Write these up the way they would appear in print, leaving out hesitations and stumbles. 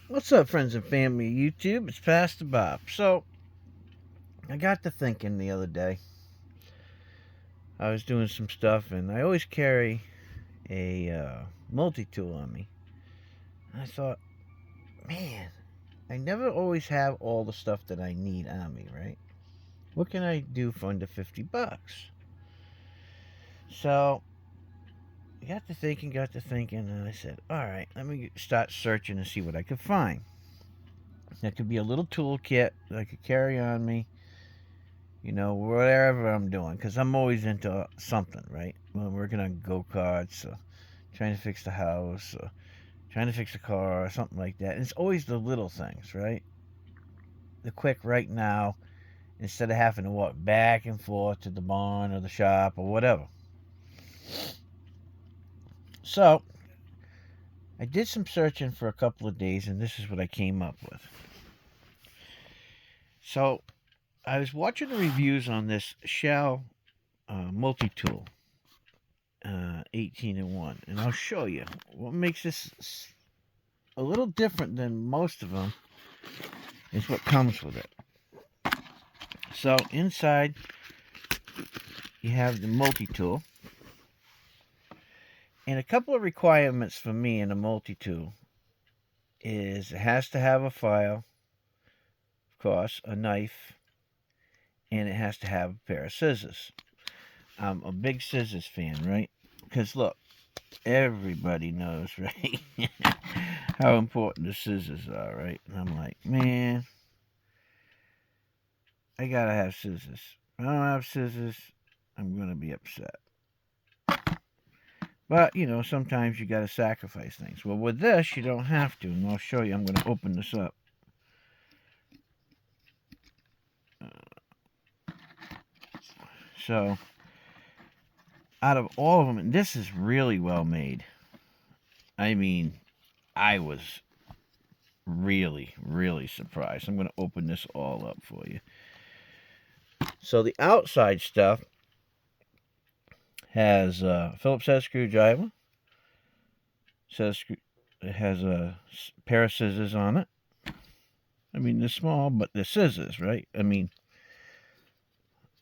What's up, friends and family of YouTube? It's Pastor Bob. So, I got to thinking the other day. I was doing some stuff, and I always carry a multi-tool on me. And I thought, man, I never always have all the stuff that I need on me, right? What can I do for under $50? So, I got to thinking, and I said, all right, let me start searching and see what I could find. That could be a little toolkit that I could carry on me, whatever I'm doing, because I'm always into something, right? Well, I'm working on go-karts, trying to fix the house, trying to fix a car, or something like that. And it's always the little things, right? The quick right now, instead of having to walk back and forth to the barn or the shop or whatever. So, I did some searching for a couple of days, and this is what I came up with. So, I was watching the reviews on this Shell multi-tool, 18-in-1, and I'll show you what makes this a little different than most of them is what comes with it. So inside you have the multi-tool, and a couple of requirements for me in a multi-tool is it has to have a file, of course, a knife, and it has to have a pair of scissors. I'm a big scissors fan, right? Because look, everybody knows, right, how important the scissors are, right? And I'm like, man, I gotta have scissors. If I don't have scissors, I'm gonna be upset. But, sometimes you gotta sacrifice things. Well, with this, you don't have to, and I'll show you. I'm gonna open this up. So, out of all of them, and this is really well made. I mean, I was really, really surprised. I'm gonna open this all up for you. So the outside stuff has a Phillips head screwdriver. It has a pair of scissors on it. I mean, they're small, but they're scissors, right? I mean,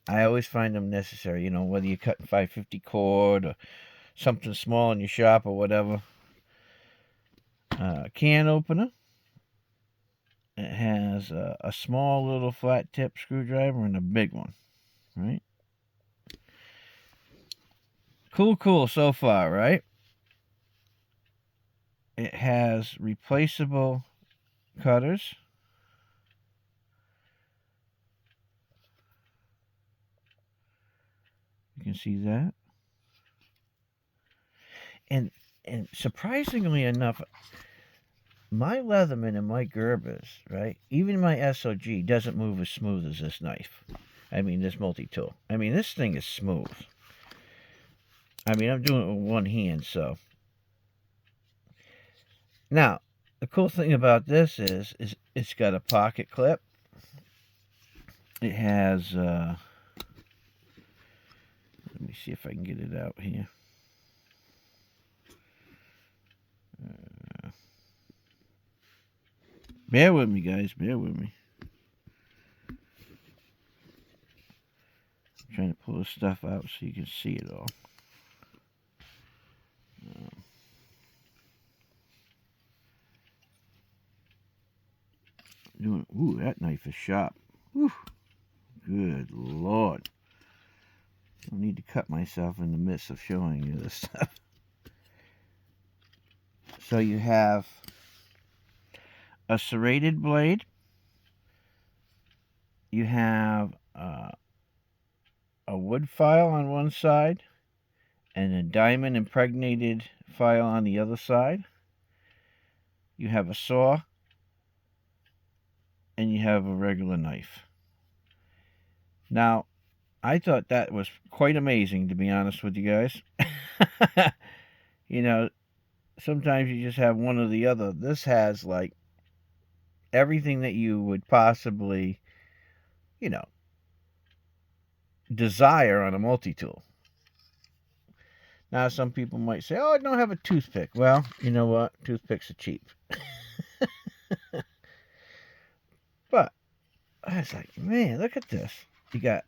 I always find them necessary, whether you're cutting 550 cord or something small in your shop or whatever. Can opener. It has a small little flat tip screwdriver and a big one, right? Cool so far, right? It has replaceable cutters. You can see that. And surprisingly enough, my Leatherman and my Gerbers, right? Even my SOG doesn't move as smooth as this knife. I mean, this multi-tool. I mean, this thing is smooth. I mean, I'm doing it with one hand, so. Now, the cool thing about this is it's got a pocket clip. It has, let me see if I can get it out here. Bear with me, guys. Bear with me. I'm trying to pull this stuff out so you can see it all. Ooh, that knife is sharp. Whew. Good Lord. I don't need to cut myself in the midst of showing you this stuff. So you have a serrated blade. You have a wood file on one side and a diamond impregnated file on the other side. You have a saw and you have a regular knife. Now, I thought that was quite amazing, to be honest with you guys. Sometimes you just have one or the other. This has, like, everything that you would possibly, desire on a multi-tool. Now, some people might say, oh, I don't have a toothpick. Well, you know what? Toothpicks are cheap. I was like, man, look at this. You got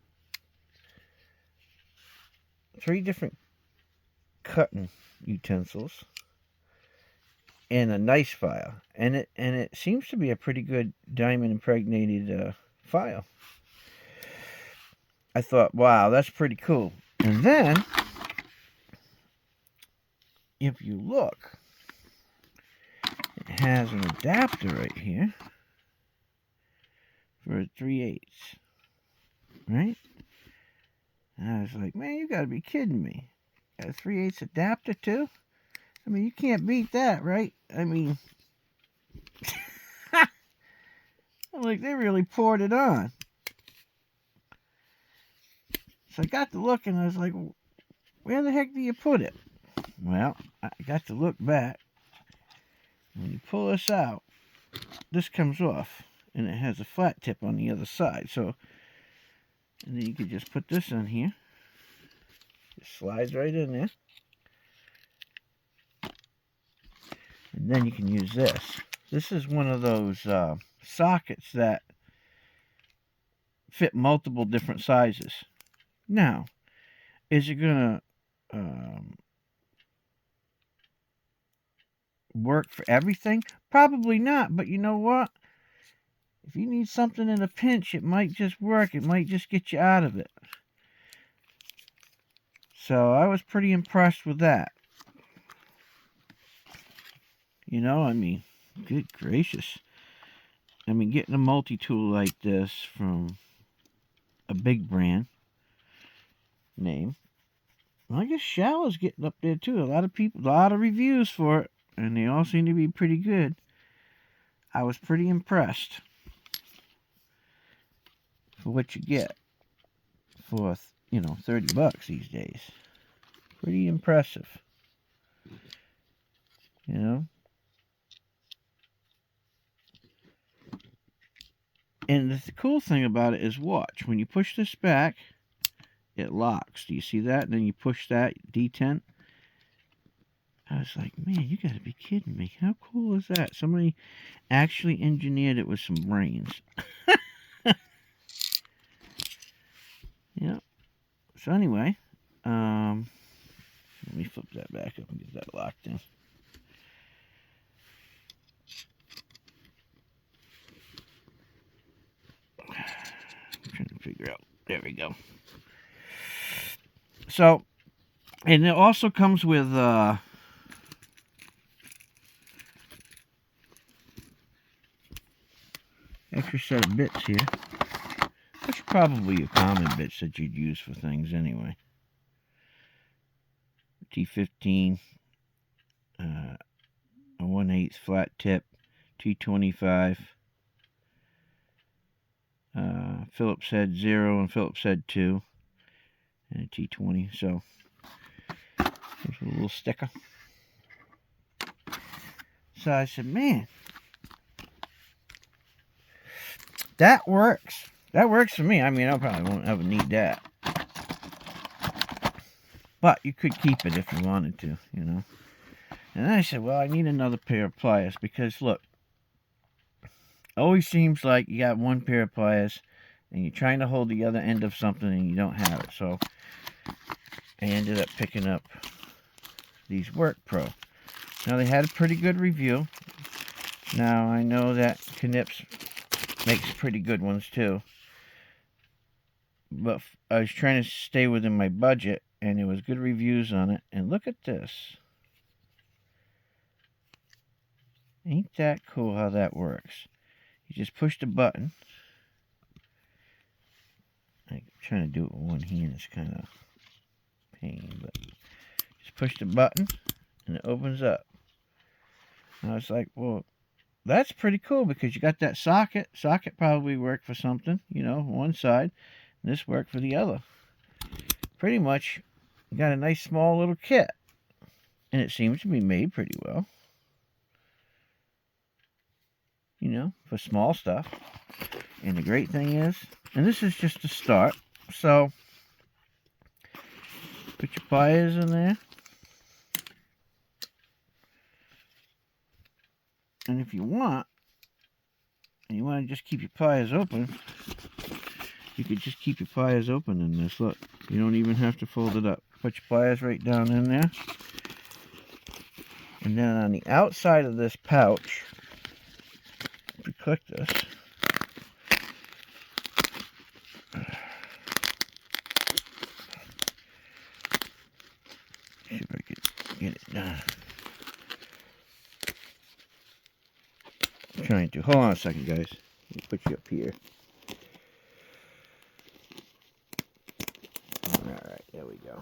3 different cutting utensils and a nice file, and it seems to be a pretty good diamond impregnated file. I thought, wow, that's pretty cool. And then, if you look, it has an adapter right here for a 3/8, right? And I was like, man, you gotta be kidding me. Got a 3/8 adapter too? I mean, you can't beat that, right? I mean, like they really poured it on. So I got to look and I was like, where the heck do you put it? Well, I got to look back. When you pull this out, this comes off. And it has a flat tip on the other side. So, and then you can just put this on here. It slides right in there. And then you can use this. This is one of those sockets that fit multiple different sizes. Now, is it going to work for everything? Probably not, but you know what? If you need something in a pinch, it might just work. It might just get you out of it. So I was pretty impressed with that. You know, I mean, good gracious. I mean, getting a multi-tool like this from a big brand name. Well, I guess Shallow's getting up there too. A lot of reviews for it, and they all seem to be pretty good. I was pretty impressed for what you get for, you know, $30 these days. Pretty impressive. You know? And the cool thing about it is, watch, when you push this back, it locks. Do you see that? And then you push that detent. I was like, man, you gotta be kidding me. How cool is that? Somebody actually engineered it with some brains. Yeah. So anyway, let me flip that back up and get that locked in. I'm trying to figure out. There we go. So, and it also comes with extra set of bits here, which are probably your common bits that you'd use for things anyway. T15, a 1/8 flat tip, T25, Phillips head 0 and Phillips head 2, and a T20. So there's a little sticker. So I said, man, that works. That works for me. I mean, I probably won't ever need that. But you could keep it if you wanted to, you know. And then I said, well, I need another pair of pliers because, look, always seems like you got one pair of pliers and you're trying to hold the other end of something and you don't have it. So I ended up picking up these Work Pro. Now, they had a pretty good review. Now, I know that Knips makes pretty good ones too. But I was trying to stay within my budget, and there was good reviews on it. And look at this. Ain't that cool how that works? You just push the button. I'm trying to do it with one hand. It's kind of pain, but just push the button, and it opens up. And I was like, well, that's pretty cool because you got that socket. Socket probably worked for something, you know, one side. And this worked for the other. Pretty much got a nice small little kit. And it seems to be made pretty well. You know, for small stuff. And the great thing is, and this is just a start. So, put your pliers in there. And if you want, and you want to just keep your pliers open, you could just keep your pliers open in this. Look, you don't even have to fold it up. Put your pliers right down in there. And then on the outside of this pouch, if you click this, see if I can get it done. I'm trying to. Hold on a second, guys. Let me put you up here. Alright, there we go.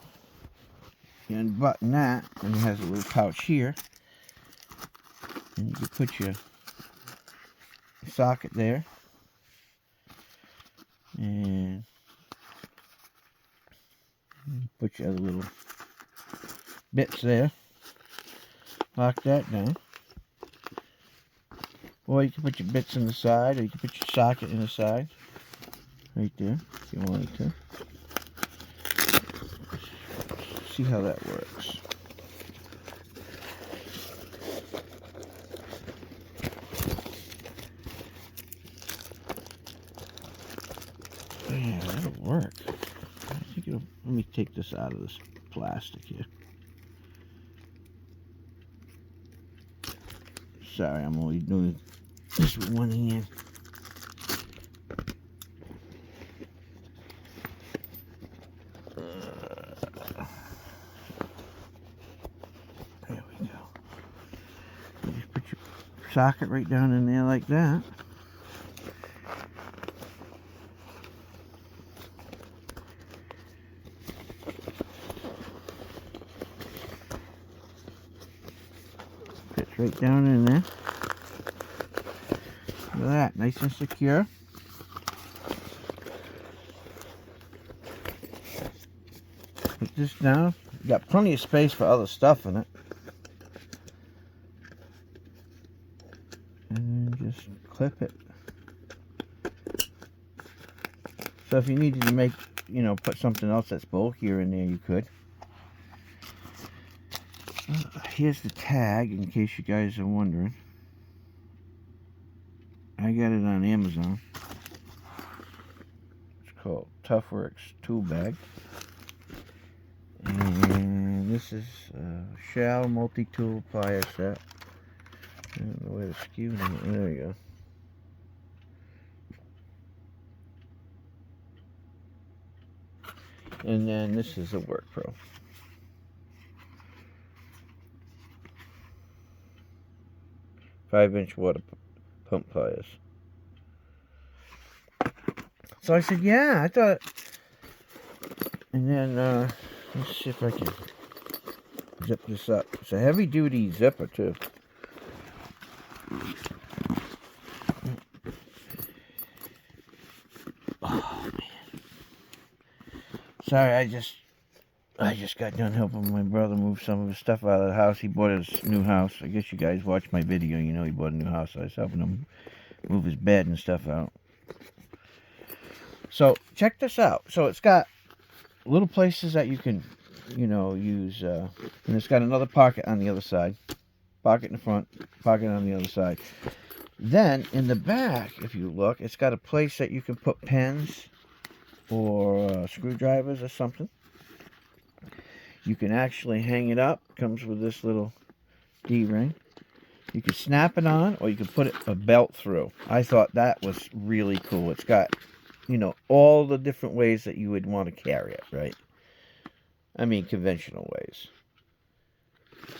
You unbutton that, and it has a little pouch here. And you can put your socket there. And put your other little bits there. Lock that down. Or you can put your bits in the side, or you can put your socket in the side. Right there, if you wanted to. See how that works. Yeah, that'll work. I think it'll. Let me take this out of this plastic here. Sorry, I'm only doing this with one hand. There we go. You just put your socket right down in there like that. Fits right down in there. Look at that, nice and secure. Put this down. You got plenty of space for other stuff in it. And then just clip it. So if you needed to make, put something else that's bulkier in there, you could. Here's the tag, in case you guys are wondering. I got it on Amazon. It's called Toughworks Tool Bag. And this is a Shell multi-tool plier set. I don't know where the skew is. There you go. And then this is a Work Pro. Five-inch water pump pliers. So I said, yeah, I thought. And then let's see if I can zip this up. It's a heavy-duty zipper too. Oh man! Sorry, I just got done helping my brother move some of his stuff out of the house. He bought his new house. I guess you guys watched my video. You know he bought a new house. So I was helping him move his bed and stuff out. So check this out. So it's got little places that you can, use. And it's got another pocket on the other side. Pocket in the front, pocket on the other side. Then in the back, if you look, it's got a place that you can put pens or screwdrivers or something. You can actually hang it up. Comes with this little D-ring. You can snap it on, or you can put a belt through. I thought that was really cool. It's got, all the different ways that you would want to carry it, right? I mean, conventional ways.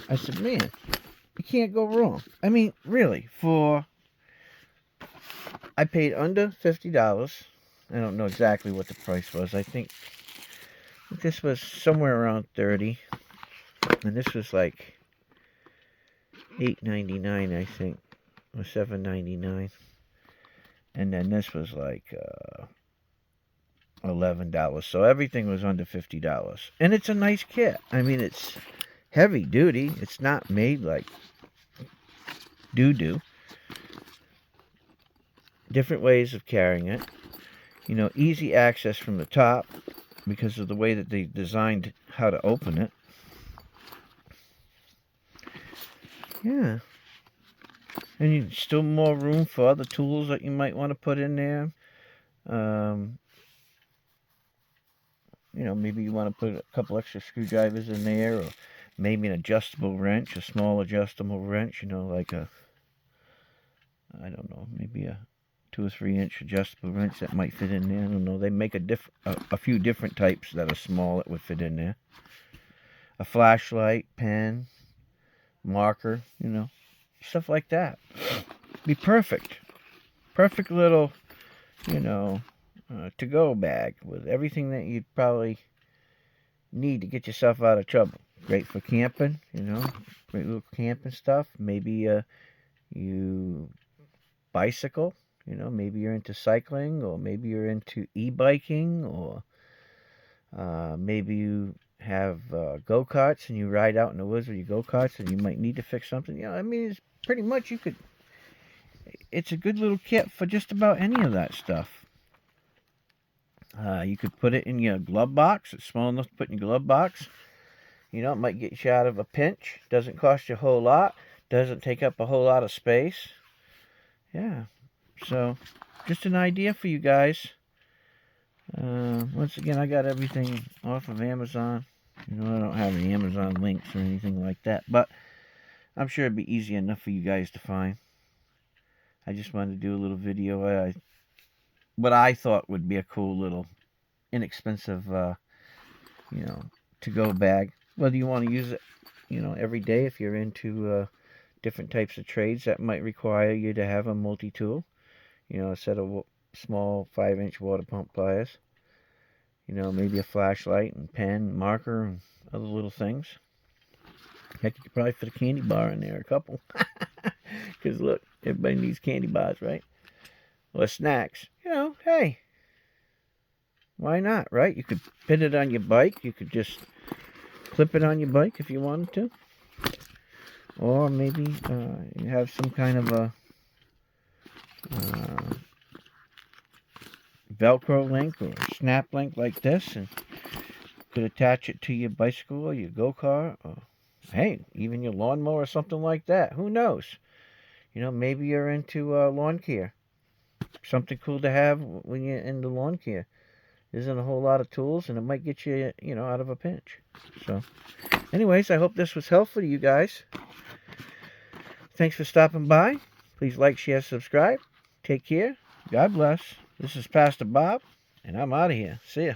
I said, man, you can't go wrong. I mean, really, I paid under $50. I don't know exactly what the price was. I think this was somewhere around $30. And this was like $8.99, I think, or $7.99. And then this was like $11. So everything was under $50. And it's a nice kit. I mean, it's heavy duty. It's not made like doo-doo. Different ways of carrying it. Easy access from the top because of the way that they designed how to open it. Yeah. And still more room for other tools that you might want to put in there. You know, maybe you want to put a couple extra screwdrivers in there, or maybe an adjustable wrench, a small adjustable wrench, you know, like a, I don't know, maybe a 2 or 3 inch adjustable wrench that might fit in there. I don't know. They make a few different types that are small that would fit in there. A flashlight, pen, marker, you know, stuff like that. Be perfect. Perfect little, you know, to-go bag with everything that you'd probably need to get yourself out of trouble. Great for camping, you know, great little camping stuff. Maybe you bicycle, you know, maybe you're into cycling, or maybe you're into e-biking, or maybe you have go-karts and you ride out in the woods with your go-karts and you might need to fix something. You know, I mean, it's pretty much it's a good little kit for just about any of that stuff. You could put it in your glove box. It's small enough to put in your glove box. You know, it might get you out of a pinch. Doesn't cost you a whole lot. Doesn't take up a whole lot of space. Yeah. So, just an idea for you guys. Once again, I got everything off of Amazon. You know, I don't have any Amazon links or anything like that, but I'm sure it'd be easy enough for you guys to find. I just wanted to do a little video. What I thought would be a cool little inexpensive, you know, to-go bag. Whether you want to use it, you know, every day, if you're into different types of trades that might require you to have a multi-tool. You know, a set of small 5-inch water pump pliers. You know, maybe a flashlight and pen, marker, and other little things. Heck, you could probably fit a candy bar in there, a couple. Because look, everybody needs candy bars, right? Or snacks. You know, hey, why not, right? You could pin it on your bike. You could just clip it on your bike if you wanted to. Or maybe you have some kind of a Velcro link or snap link like this, and could attach it to your bicycle or your go-kart, or hey, even your lawnmower or something like that. Who knows? You know, maybe you're into lawn care. Something cool to have when you're into lawn care. Isn't a whole lot of tools, and it might get you, you know, out of a pinch. So, anyways, I hope this was helpful to you guys. Thanks for stopping by. Please like, share, subscribe. Take care. God bless. This is Pastor Bob, and I'm out of here. See ya.